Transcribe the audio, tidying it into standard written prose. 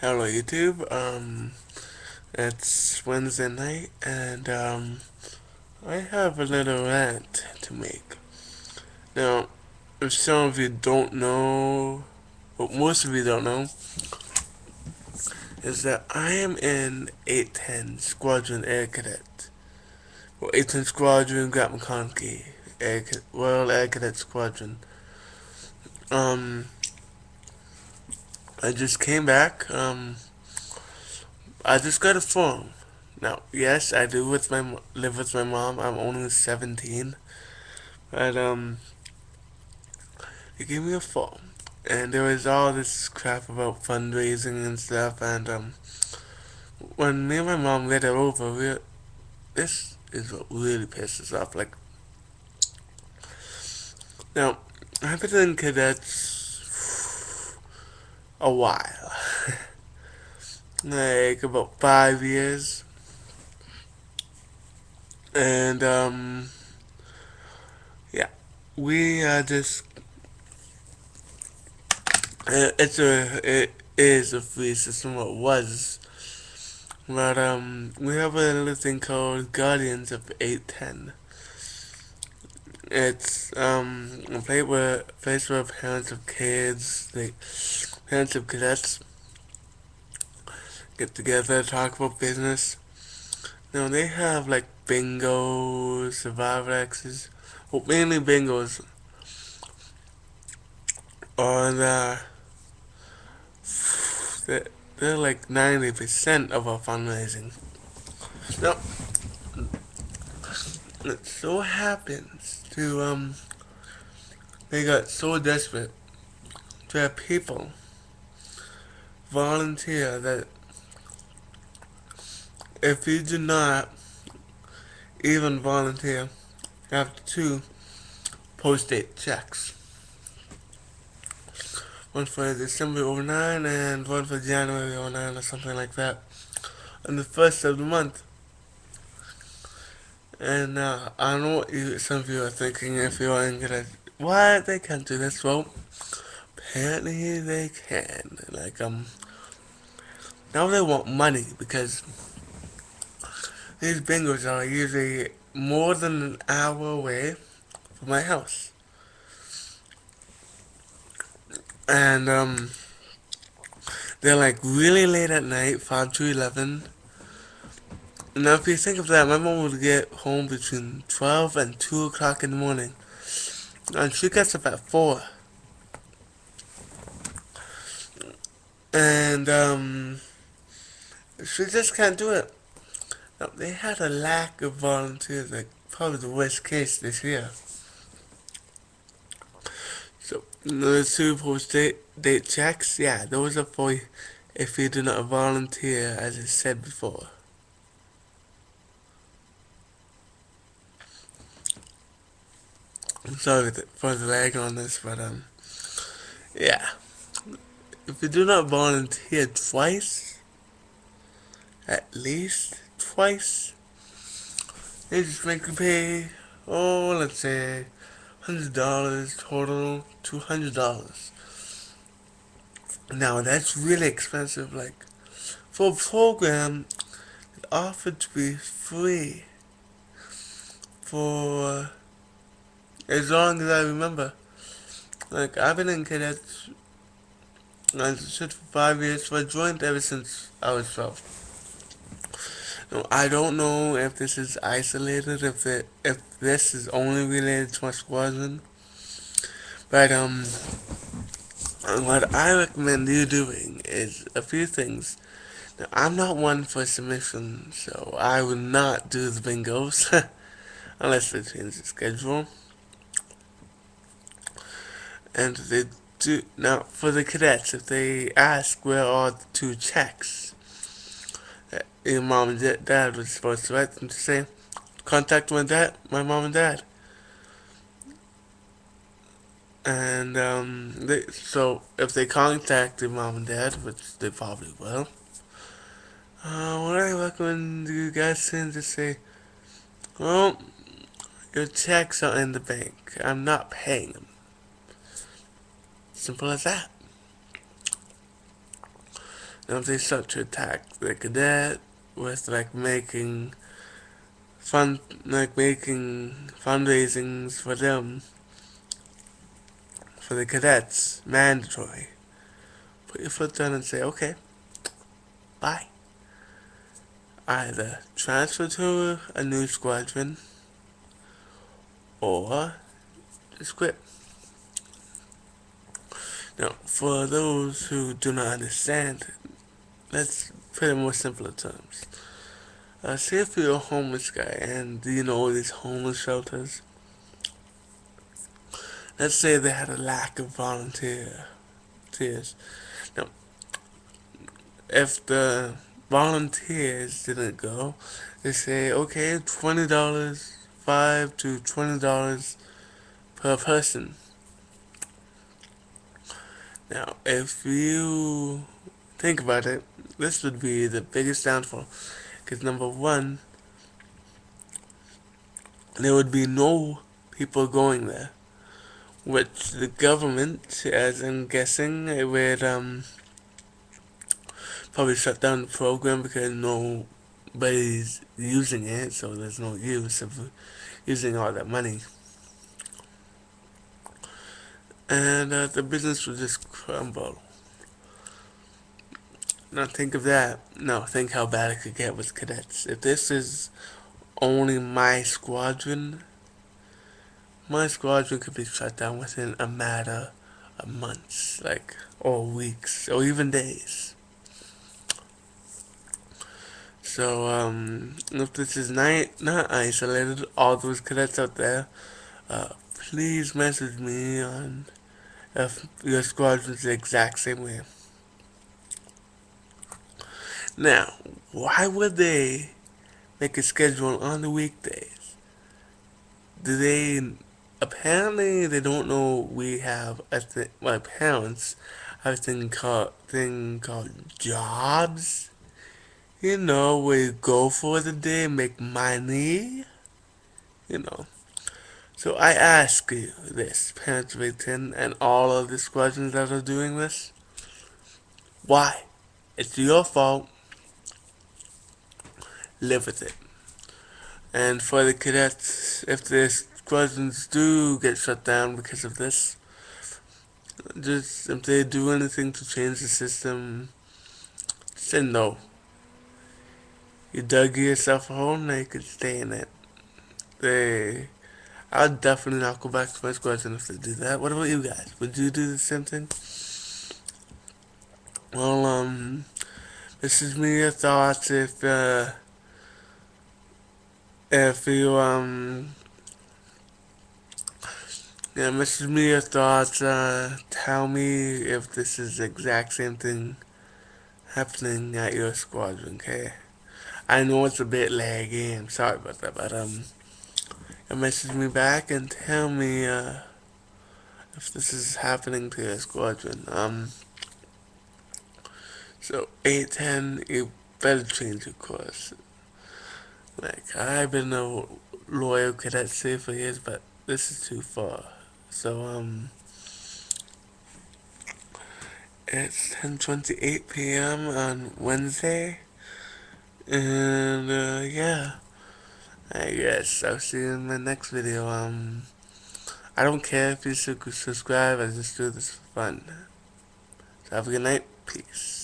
Hello YouTube. It's Wednesday night and I have a little rant to make. Now, if some of you don't know, what most of you don't know, is that I am in 810 Squadron Air Cadet. Well, 810 Squadron, Grant McConaughey, Royal Air Cadet Squadron. Um, I just came back. I just got a phone. Now, yes, I do live with my mom. I'm only 17, but they gave me a phone, and there was all this crap about fundraising and stuff. And when me and my mom read it over, this is what really pisses off. Like, now, I've been in cadets a while, like about 5 years, and yeah, we just it is a free system. What was, but we have a little thing called Guardians of 810. It's a place where parents of kids, like parents of cadets, get together, talk about business. Now they have like bingo, survivor X's, well mainly bingos, or they're like 90% of our fundraising. Now, it so happens to they got so desperate to have people volunteer that if you do not even volunteer, you have to post-date checks. One for December '09 and one for January '09 or something like that. On the first of the month. And I know what some of you are thinking if you're in Canada. What? They can't do this. Well, apparently they can. Like, now they want money because these bingos are usually more than an hour away from my house. And, they're like really late at night, 5 to 11. Now, if you think of that, my mom would get home between 12 and 2 o'clock in the morning. And she gets up at 4. And, she just can't do it. Now, they had a lack of volunteers, like probably the worst case this year. So, those two post-date checks, yeah, those are for if you do not volunteer, as I said before. I'm sorry for the lag on this, but yeah. If you do not volunteer twice, at least twice, they just make you pay, oh, let's say, $100 total, $200. Now that's really expensive. Like for a program that offered to be free for as long as I remember. Like I've been in cadets, as I said, for 5 years. So I joined ever since I was 12. Now, I don't know if this is isolated, if this is only related to my squadron, but what I recommend you doing is a few things. Now, I'm not one for submission, so I will not do the bingos unless they change the schedule. And they do now for the cadets. If they ask where are the two checks that your mom and dad was supposed to write them to say, contact my mom and dad. And so if they contact their mom and dad, which they probably will, what I recommend you guys send to say, well, your checks are in the bank. I'm not paying them. Simple as that. they start to attack the cadet with like making fundraisings for them, for the cadets, mandatory. Put your foot down and say, okay, bye. Either transfer to a new squadron or just quit. Now, for those who do not understand, let's put it in more simpler terms. Say if you're a homeless guy and you know these homeless shelters, let's say they had a lack of volunteers. Now, if the volunteers didn't go, they say, okay, $20, $5 to $20 per person. Now, if you think about it, this would be the biggest downfall. Because number one, there would be no people going there. Which the government, as I'm guessing, it would probably shut down the program because nobody's using it, so there's no use of using all that money. And the business would just crumble. Now think of that. Now think how bad it could get with cadets. If this is only my squadron could be shut down within a matter of months, or weeks, or even days. So, if this is not isolated, all those cadets out there, please message me on if your squadron's the exact same way. Now, why would they make a schedule on the weekdays? Apparently they don't know we have my parents have a thing called jobs. You know, where you go for the day, make money. You know. So I ask you this, Parents of 18 and all of the squadrons that are doing this. Why? It's your fault. Live with it. And for the cadets, if the squadrons do get shut down because of this, just if they do anything to change the system, say no. You dug yourself a hole, now you can stay in it. I'll definitely not go back to my squadron if they do that. What about you guys? Would you do the same thing? Well, this is me, your thoughts. If you, message me your thoughts. Tell me if this is the exact same thing happening at your squadron, okay? I know it's a bit laggy, I'm sorry about that, but, message me back and tell me, if this is happening to your squadron. So 810, you better change your course. I've been a loyal cadet for years, but this is too far. So, it's 10:28 p.m. on Wednesday, and, yeah, I guess I'll see you in my next video. I don't care if you subscribe, I just do this for fun. So have a good night, peace.